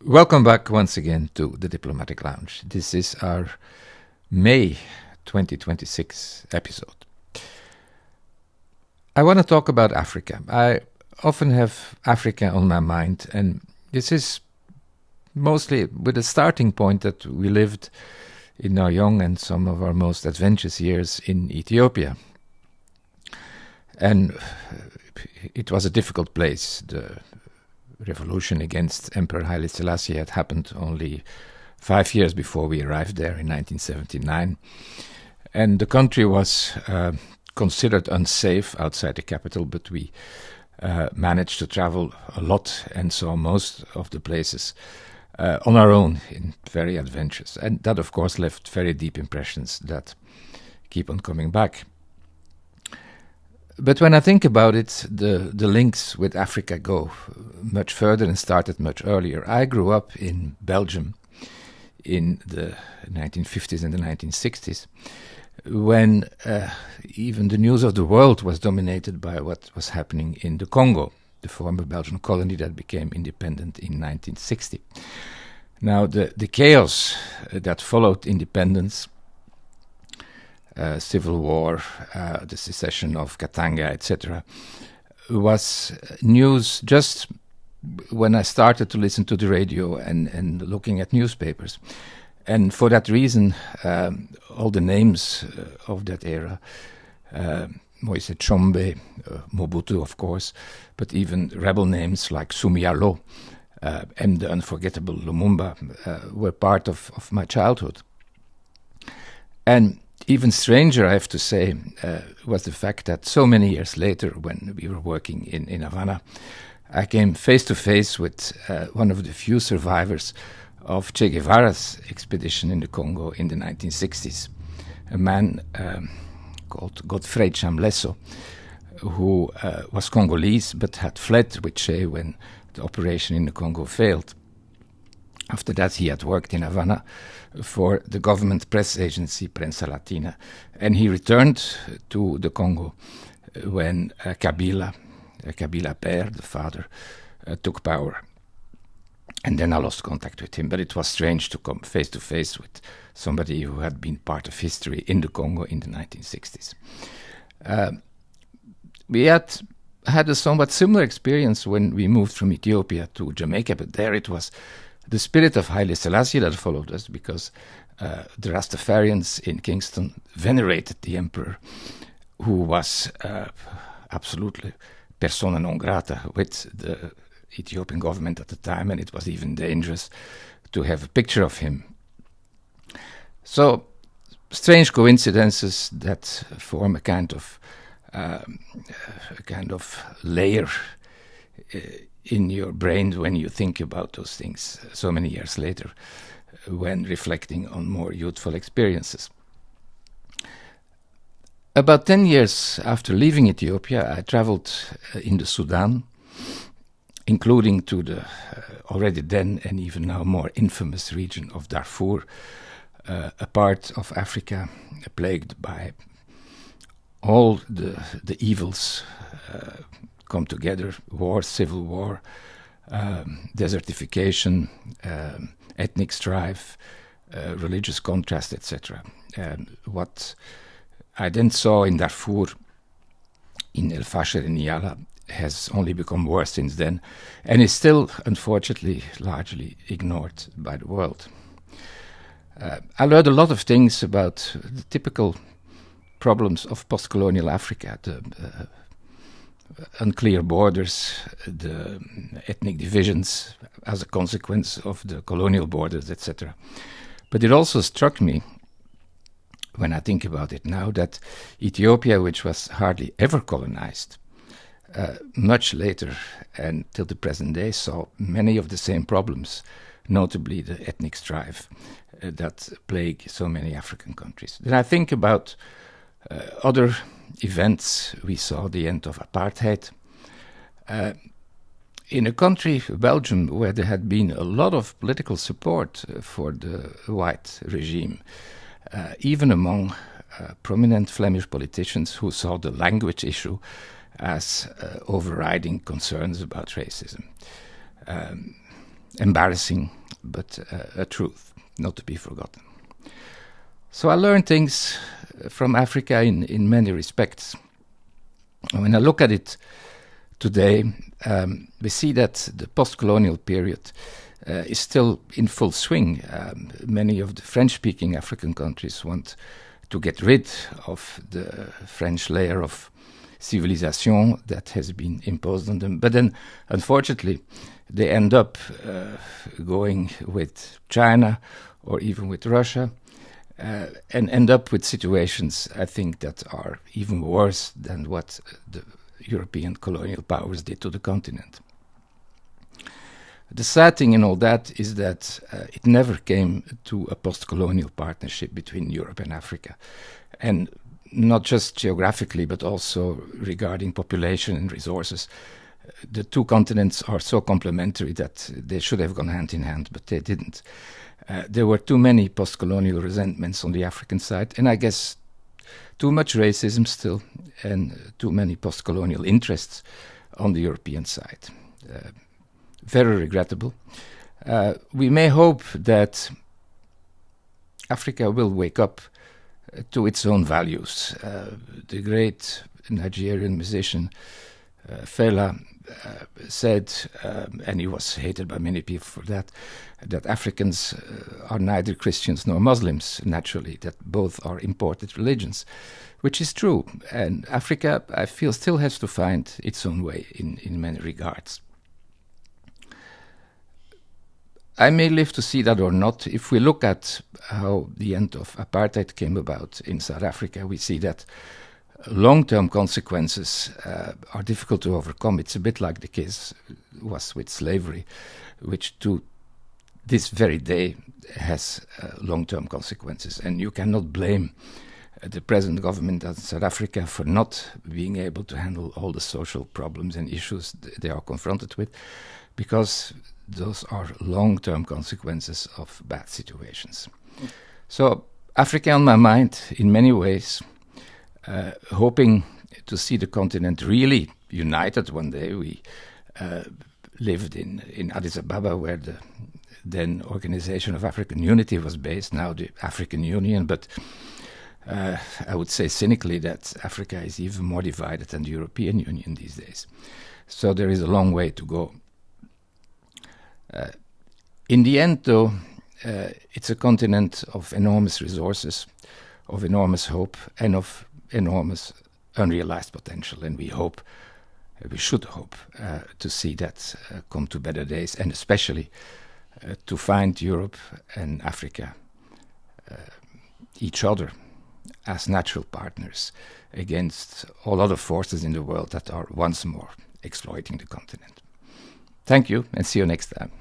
Welcome back once again to the Diplomatic Lounge. This is our May 2026 episode. I want to talk about Africa. I often have Africa on my mind, and this is mostly with the starting point that we lived in our young and some of our most adventurous years in Ethiopia. And it was a difficult place. The revolution against Emperor Haile Selassie had happened only 5 years before we arrived there in 1979. And the country was considered unsafe outside the capital, but we managed to travel a lot and saw most of the places on our own, in very adventurous. And that, of course, left very deep impressions that keep on coming back. But when I think about it, the links with Africa go much further and started much earlier. I grew up in Belgium in the 1950s and the 1960s, when even the news of the world was dominated by what was happening in the Congo, the former Belgian colony that became independent in 1960. Now, the chaos that followed independence, civil war, the secession of Katanga, etc., was news just when I started to listen to the radio and looking at newspapers. And for that reason, all the names of that era, Moise Tshombe, Mobutu, of course, but even rebel names like Sumialo and the unforgettable Lumumba were part of my childhood. And even stranger, I have to say, was the fact that so many years later, when we were working in Havana, I came face to face with one of the few survivors of Che Guevara's expedition in the Congo in the 1960s, a man called Godfrey Chamlesso, who was Congolese but had fled with Che when the operation in the Congo failed. After that, he had worked in Havana for the government press agency Prensa Latina, and he returned to the Congo when Kabila Père, the father, took power. And then I lost contact with him, but it was strange to come face to face with somebody who had been part of history in the Congo in the 1960s. We had a somewhat similar experience when we moved from Ethiopia to Jamaica, but there it was the spirit of Haile Selassie that followed us, because the Rastafarians in Kingston venerated the emperor, who was absolutely persona non grata with the Ethiopian government at the time, and it was even dangerous to have a picture of him. So, strange coincidences that form a kind of layer in your brain when you think about those things so many years later, when reflecting on more youthful experiences. About 10 years after leaving Ethiopia, I traveled in the Sudan, including to the already then and even now more infamous region of Darfur, a part of Africa plagued by all the evils come together: war, civil war, desertification, ethnic strife, religious contrast, etc. What I then saw in Darfur, in El Fasher and Yala, has only become worse since then, and is still, unfortunately, largely ignored by the world. I learned a lot of things about the typical problems of post-colonial Africa, the unclear borders, the ethnic divisions as a consequence of the colonial borders, etc. But it also struck me, when I think about it now, that Ethiopia, which was hardly ever colonized, much later and till the present day, saw many of the same problems, notably the ethnic strife that plague so many African countries. Then I think about other events. We saw the end of apartheid. In a country, Belgium, where there had been a lot of political support for the white regime, even among prominent Flemish politicians who saw the language issue as overriding concerns about racism. embarrassing, but a truth, not to be forgotten. So I learned things from Africa in many respects. When I look at it today, we see that the post-colonial period is still in full swing. Many of the French-speaking African countries want to get rid of the French layer of civilization that has been imposed on them. But then, unfortunately, they end up going with China or even with Russia, and end up with situations, I think, that are even worse than what the European colonial powers did to the continent. The sad thing in all that is that it never came to a post-colonial partnership between Europe and Africa. And not just geographically, but also regarding population and resources. The two continents are so complementary that they should have gone hand in hand, but they didn't. There were too many post-colonial resentments on the African side, and I guess too much racism still, and too many post-colonial interests on the European side. Very regrettable. We may hope that Africa will wake up to its own values. The great Nigerian musician Fela said, and he was hated by many people for that Africans are neither Christians nor Muslims, naturally, that both are imported religions, which is true. And Africa, I feel, still has to find its own way in many regards. I may live to see that or not. If we look at how the end of apartheid came about in South Africa, we see that long-term consequences are difficult to overcome. It's a bit like the case was with slavery, which to this very day has long-term consequences. And you cannot blame the present government of South Africa for not being able to handle all the social problems and issues they are confronted with, because those are long-term consequences of bad situations. So Africa on my mind in many ways, hoping to see the continent really united one day. We lived in Addis Ababa, where the then Organization of African Unity was based, now the African Union, but I would say cynically that Africa is even more divided than the European Union these days. So there is a long way to go. In the end, though, it's a continent of enormous resources, of enormous hope, and of enormous unrealized potential. And we should hope to see that come to better days, and especially to find Europe and Africa, each other, as natural partners against all other forces in the world that are once more exploiting the continent. Thank you, and see you next time.